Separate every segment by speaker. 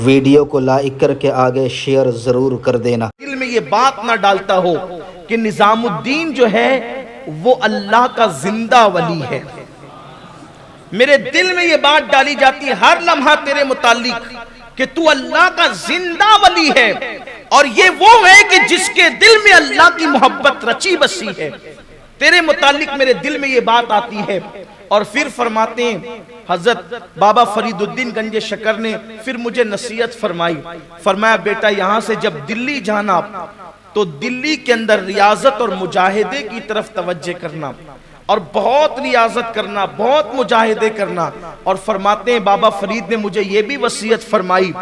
Speaker 1: Video کو like کر کے آگے شیئر ضرور کر دینا۔
Speaker 2: دل میں یہ بات نہ ڈالتا ہو کہ نظام الدین جو ہے وہ اللہ کا زندہ ولی ہے۔ میرے دل میں یہ بات ڈالی جاتی ہے ہر لمحہ تیرے متعلق کہ تو اللہ کا زندہ ولی ہے، اور یہ وہ ہے کہ جس کے دل میں اللہ کی محبت رچی بسی ہے۔ تیرے متعلق میرے دل میں یہ بات آتی ہے۔ اور پھر فرماتے ہیں حضرت بابا فرید الدین گنج شکر نے پھر مجھے نصیحت فرمائی، فرمایا بیٹا یہاں سے جب دلی جانا تو دلی کے اندر ریاضت اور مجاہدے کی طرف توجہ کرنا، اور بہت ریاضت کرنا، بہت مجاہدے کرنا۔ اور فرماتے ہیں بابا فرید نے مجھے یہ بھی وصیت فرمائی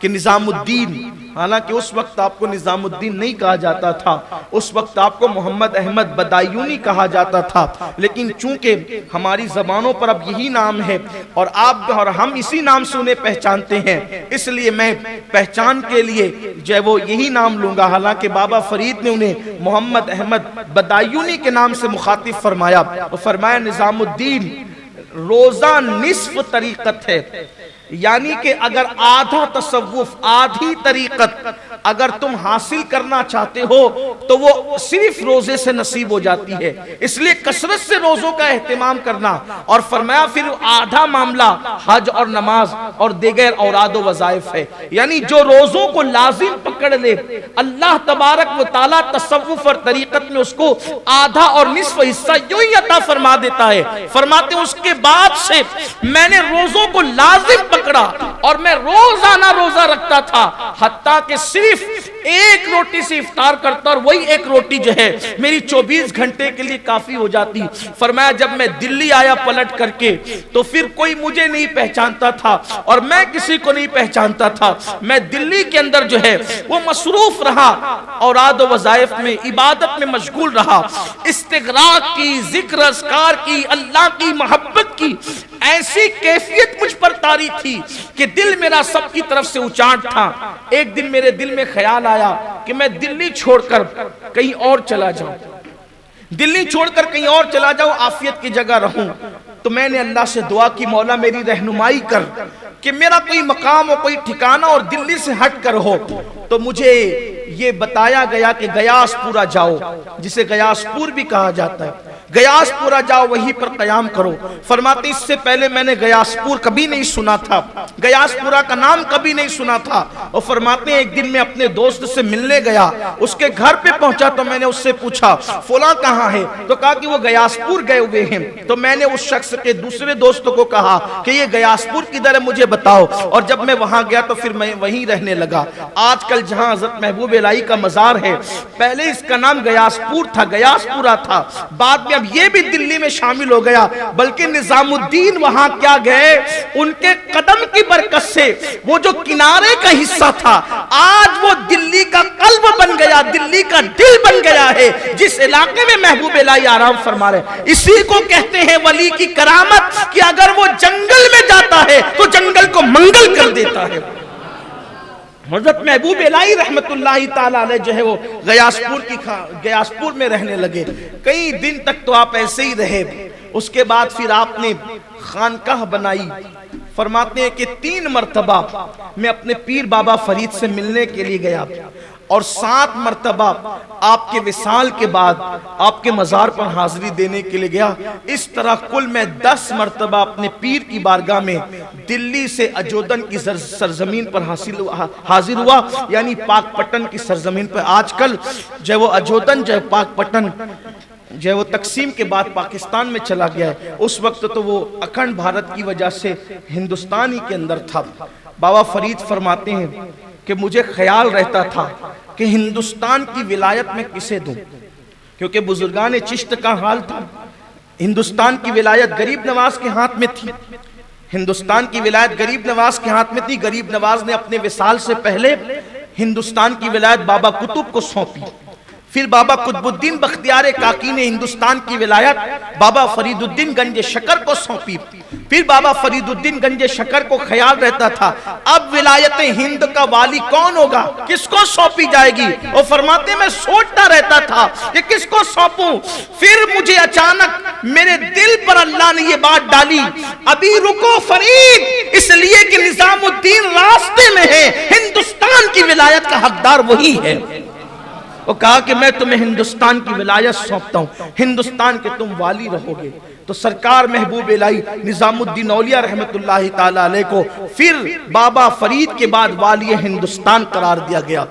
Speaker 2: کہ نظام الدین، حالانکہ اس وقت آپ کو نظام الدین نہیں کہا جاتا تھا، اس وقت آپ کو محمد احمد بدایونی کہا جاتا تھا، لیکن چونکہ ہماری زبانوں پر اب یہی نام ہے اور آپ اور ہم اسی نام سے انہیں پہچانتے ہیں، اس لیے میں پہچان کے لیے جو ہے وہ یہی نام لوں گا۔ حالانکہ بابا فرید نے انہیں محمد احمد بدایونی کے نام سے مخاطب فرمایا، اور فرمایا نظام الدین روزہ نصف طریقت ہے، یعنی کہ اگر آدھا تصوف، آدھی طریقت اگر تم حاصل کرنا چاہتے ہو تو وہ صرف روزے سے نصیب ہو جاتی ہے، اس لیے کثرت سے روزوں کا اہتمام کرنا۔ اور فرمایا پھر آدھا معاملہ حج اور نماز اور دیگر اوراد و وظائف ہے، یعنی جو روزوں کو لازم پکڑ لے اللہ تبارک و تعالیٰ تصوف اور طریقت میں اس کو آدھا اور نصف حصہ یوں ہی عطا فرما دیتا ہے۔ فرماتے ہیں اس کے بعد سے میں نے روزوں کو لازم پکڑا اور میں روزانہ روزہ رکھتا تھا، حتیٰ کہ صرف ایک روٹی سے افطار کرتا، اور وہی ایک روٹی جو ہے میری 24 گھنٹے کے لیے کافی ہو جاتی۔ فرمایا جب میں دلی آیا پلٹ کر کے تو پھر کوئی مجھے نہیں پہچانتا تھا اور میں کسی کو نہیں پہچانتا تھا، میں دلی کے اندر جو ہے وہ مصروف رہا، اوراد و وظائف میں، عبادت میں مشغول رہا، استغراق کی، ذکر اذکار کی، اللہ کی محبت کی ایسی کیفیت مجھ پر طاری تھی کہ دل میرا سب کی طرف سے اچاٹ تھا۔ ایک دن میرے دل میں خیال آیا کہ میں دلی چھوڑ کر کہیں اور چلا جاؤں، دلی چھوڑ کر کہیں اور چلا جاؤں، عافیت کی جگہ رہوں۔ تو میں نے اللہ سے دعا کی مولا میری رہنمائی کر کہ میرا کوئی مقام ہو، کوئی ٹھکانہ اور دلی سے ہٹ کر ہو۔ تو مجھے یہ بتایا گیا کہ گیاس پورا جاؤ، جسے گیاس پور بھی کہا جاتا ہے، گیاس پورا جاؤ، وہیں پر قیام کرو۔ فرماتے اس سے پہلے میں نے گیاس پور کبھی نہیں سنا تھا، گیاس پورا کا نام کبھی نہیں سنا تھا۔ اور فرماتے ہیں ایک دن میں اپنے دوست سے ملنے گیا، اس کے گھر پہ پہنچا تو میں نے اس سے پوچھا فلاں کہاں ہے، تو کہا کہ وہ گیاس پور گئے ہوئے ہیں۔ تو میں نے اس شخص کے دوسرے دوست کو کہا کہ یہ گیاس پور کدھر ہے مجھے بتاؤ، اور جب میں وہاں گیا تو پھر میں وہیں رہنے لگا۔ آج کل جہاں حضرت محبوب الہی کا مزار ہے، پہلے اس کا نام گیاس پور تھا، گیاس پورا تھا، بعد میں اب یہ بھی دلی میں شامل ہو گیا۔ بلکہ نظام الدین وہاں کیا گئے، ان کے قدم کی برکت سے وہ جو کنارے کا حصہ تھا آج وہ دلی کا قلب بن گیا، دلی کا دل بن گیا ہے، جس علاقے میں محبوب الہی آرام فرما رہے۔ اسی کو کہتے ہیں ولی کی کرامت کہ اگر وہ جنگل میں جاتا ہے تو جنگل کو منگل کر دیتا ہے۔ حضرت محبوب الہی رحمت اللہ تعالیٰ علیہ جو ہے وہ گیاس پور میں رہنے لگے، کئی دن تک تو آپ ایسے ہی رہے۔ اس کے بعد پھر آپ نے خانقاہ بنائی۔ فرماتے ہیں کہ 3 مرتبہ میں اپنے پیر بابا فرید سے ملنے کے لیے گیا، اور 7 مرتبہ آپ کے وصال کے بعد آپ کے مزار پر حاضری دینے کے لیے گیا۔ اس طرح کل میں 10 مرتبہ اپنے پیر کی بارگاہ میں دلی سے اجودن کی سرزمین پر حاضر ہوا، یعنی پاک پٹن کی سرزمین پر۔ آج کل جو وہ اجودن جو پاک پٹن جو وہ تقسیم کے بعد پاکستان میں چلا گیا ہے، اس وقت تو وہ اکھنڈ بھارت کی وجہ سے ہندوستان ہی کے اندر تھا۔ بابا فرید فرماتے ہیں کہ مجھے خیال رہتا تھا کہ ہندوستان کی ولایت میں کسے دوں، کیونکہ بزرگان چشت کا حال تھا، ہندوستان کی ولایت غریب نواز کے ہاتھ میں تھی، ہندوستان کی ولایت غریب نواز کے ہاتھ میں تھی۔ غریب نواز نے اپنے وصال سے پہلے ہندوستان کی ولایت بابا قطب کو سونپی، پھر بابا قطب الدین بختیار کاکی نے ہندوستان کی ولایت بابا فرید الدین گنج شکر کو سونپی۔ پھر بابا فرید الدین گنج شکر کو خیال رہتا تھا اب ولایت ہند کا والی کون ہوگا، کس کو سونپی جائے گی، اور فرماتے میں سوچتا رہتا تھا کہ کس کو سونپوں۔ پھر مجھے اچانک میرے دل پر اللہ نے یہ بات ڈالی، ابھی رکو فرید، اس لیے کہ نظام الدین راستے میں ہے، ولایت کا حقدار وہی ہے۔ وہ کہا کہ میں تمہیں ہندوستان کی ولایت سونپتا ہوں، ہندوستان کے تم والی رہو گے۔ تو سرکار محبوب الہی نظام الدین اولیاء رحمت اللہ تعالی علیہ کو پھر بابا فرید کے بعد والی ہندوستان قرار دیا گیا۔